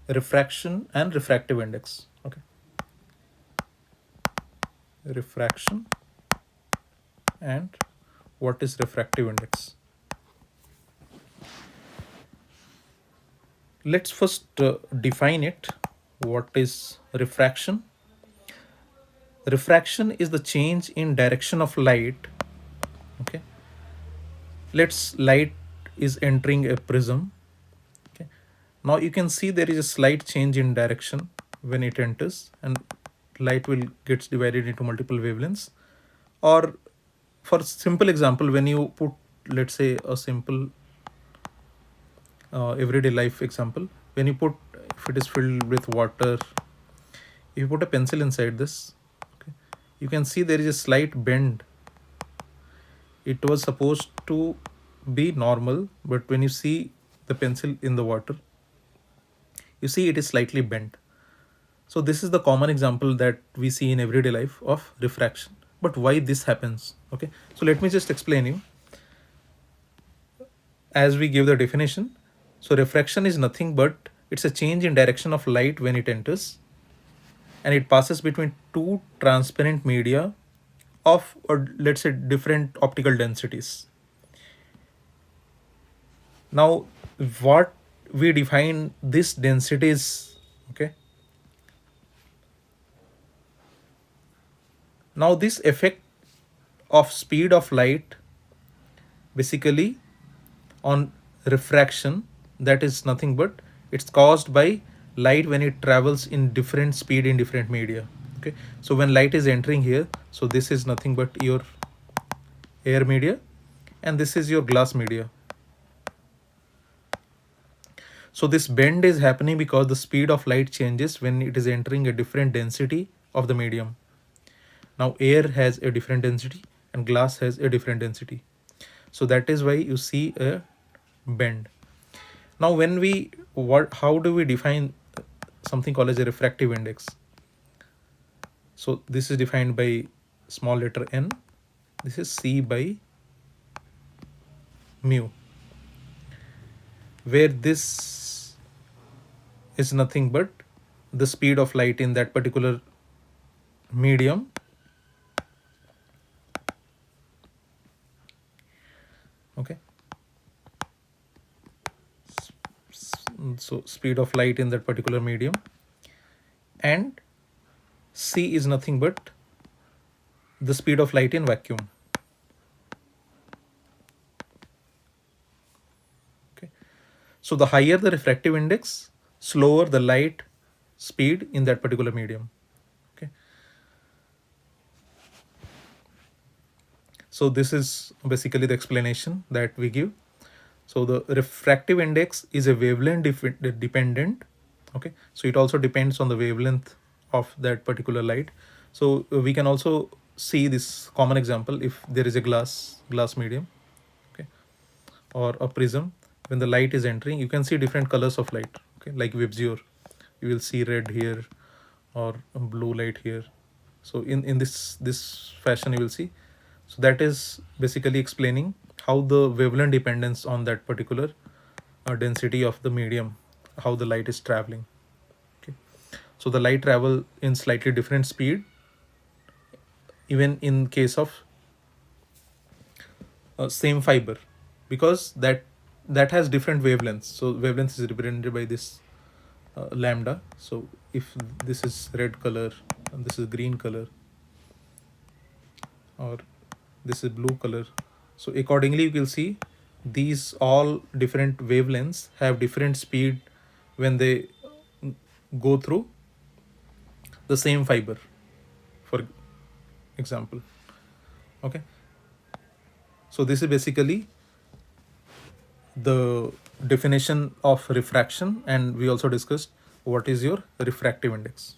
refraction and refractive index. Okay, refraction and what is refractive index? Let's first define it. What is refraction? Refraction is the change in direction of light. Okay, let's light is entering a prism. Okay, now you can see there is a slight change in direction when it enters, and light will gets divided into multiple wavelengths. Or for simple example, when you put, let's say, a simple everyday life example, when you put, if it is filled with water, if you put a pencil inside this, okay, you can see there is a slight bend. It was supposed to be normal, but when you see the pencil in the water, you see it is slightly bent. So this is the common example that we see in everyday life of refraction. But why this happens? Okay, so let me just explain you as we give the definition. So refraction is nothing but it's a change in direction of light when it enters, and it passes between two transparent media of, or let's say, different optical densities. Now what we define this densities. Okay, now this effect of speed of light basically on refraction, that is nothing but it's caused by light when it travels in different speed in different media. Okay, so when light is entering here, so this is nothing but your air media and this is your glass media. So this bend is happening because the speed of light changes when it is entering a different density of the medium. Now air has a different density and glass has a different density, so that is why you see a bend. Now when we, what, how do we define something called as a refractive index? So this is defined by small letter n, this is c by mu, where this is nothing but the speed of light in that particular medium. Okay, so speed of light in that particular medium, and c is nothing but the speed of light in vacuum. Okay, so the higher the refractive index, slower the light speed in that particular medium. Okay, so this is basically the explanation that we give. So the refractive index is a wavelength dependent. Okay, so it also depends on the wavelength of that particular light. So we can also see this common example if there is a glass medium, okay, or a prism. When the light is entering, you can see different colors of light. Okay, like Vibgyor, you will see red here or a blue light here. So in this fashion you will see. So that is basically explaining how the wavelength dependence on that particular density of the medium, how the light is traveling. Okay, so the light travel in slightly different speed even in case of same fiber, because that has different wavelengths. So wavelength is represented by this lambda. So if this is red color and this is green color, or this is blue color, so accordingly you will see these all different wavelengths have different speed when they go through the same fiber, for example. Okay, so this is basically the definition of refraction, and we also discussed what is your refractive index.